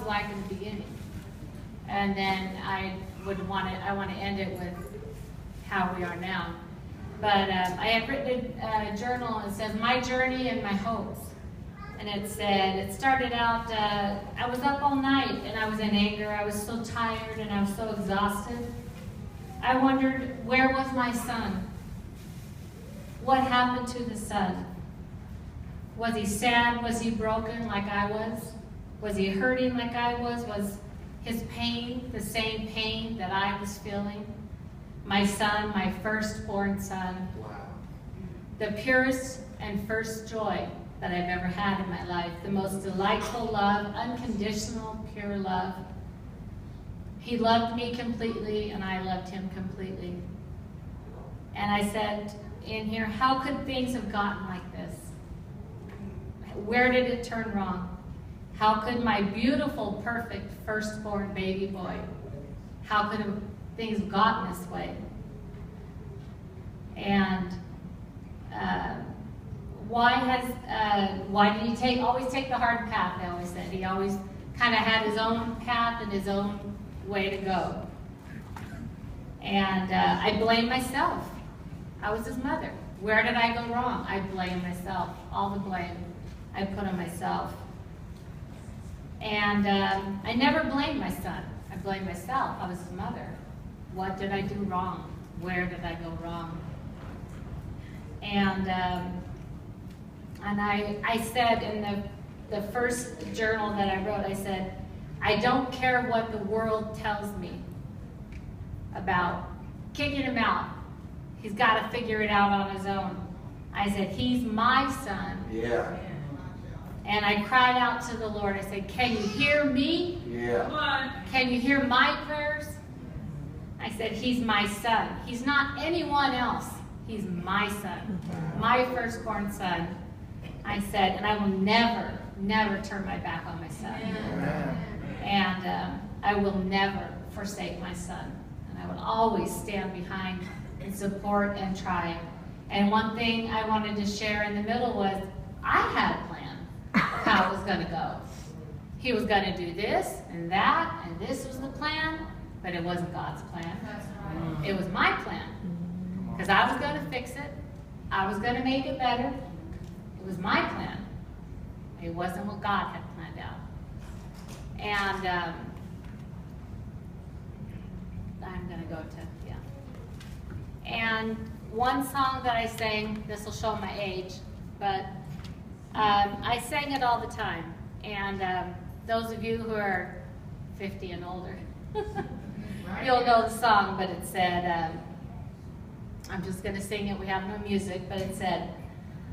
like in the beginning. And then I want to end it with how we are now. But I had written a journal, and it says, "My journey and my hopes." And it said, it started out, I was up all night, and I was in anger. I was so tired, and I was so exhausted. I wondered, where was my son? What happened to the son? Was he sad? Was he broken like I was? Was he hurting like I was? Was his pain the same pain that I was feeling? My son, my firstborn son. Wow. The purest and first joy that I've ever had in my life. The most delightful love, unconditional, pure love. He loved me completely, and I loved him completely. And I said in here, how could things have gotten like this? Where did it turn wrong? How could my beautiful, perfect firstborn baby boy, how could things have gotten this way? And why did he always take the hard path? They always said he always kind of had his own path and his own way to go. And I blame myself. I was his mother. Where did I go wrong? I blame myself. All the blame I put on myself. And I never blamed my son. I blamed myself. I was his mother. What did I do wrong? Where did I go wrong? And I said in the first journal that I wrote, I said, I don't care what the world tells me about kicking him out. He's got to figure it out on his own. I said, he's my son. Yeah. And I cried out to the Lord. I said, can you hear me? Yeah. Come on. Can you hear my prayers? I said, he's my son. He's not anyone else. He's my son, my firstborn son. I said, and I will never, never turn my back on my son. Amen. And I will never forsake my son. And I will always stand behind and support and try. And one thing I wanted to share in the middle was, I had a plan how it was going to go. He was going to do this and that, and this was the plan, but it wasn't God's plan. It was my plan. Because I was going to fix it. I was going to make it better. It was my plan. It wasn't what God had planned out. And I'm going to go to, yeah. And one song that I sang, this will show my age, but I sang it all the time. And those of you who are 50 and older, you'll know the song, but it said, I'm just going to sing it. We have no music, but it said,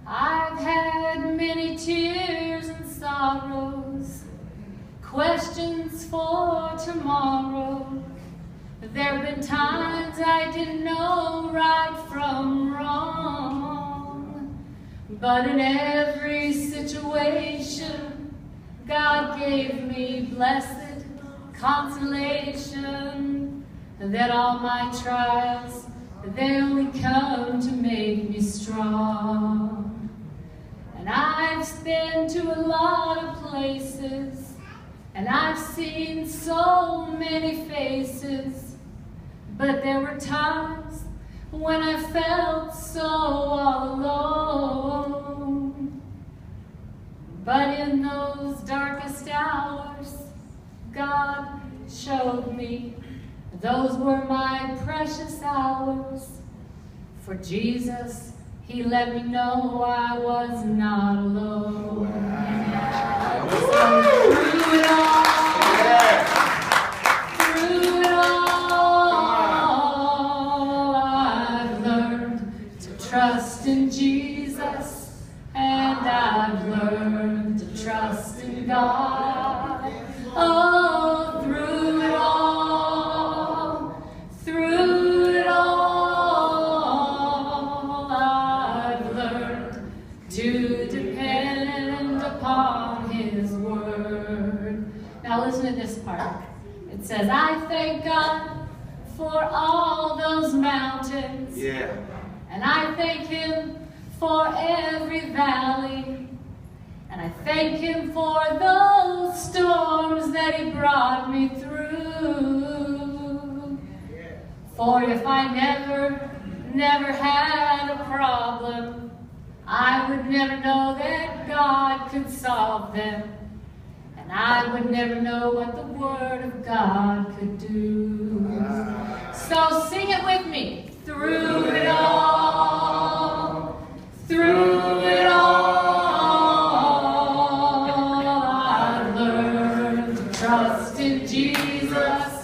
I've had many tears and sorrows, questions for tomorrow. There have been times I didn't know right from wrong, but in every situation, God gave me blessed consolation, that all my trials, they only come to make me strong. And I've been to a lot of places, and I've seen so many faces, but there were times when I felt so all alone. But in those darkest hours, God showed me those were my precious hours. For Jesus, He let me know I was not alone. Wow. Through it all, through it all, I've learned to trust in Jesus, and I've learned to trust in God. Oh, through it all, I've learned to depend upon His word. Now listen to this part. It says, I thank God for all those mountains. Yeah. And I thank Him for every valley. And I thank Him for those storms that He brought me through. For if I never had a problem, I would never know that God could solve them. And I would never know what the Word of God could do. So sing it with me. Through it all, through it all, I learned to trust in Jesus.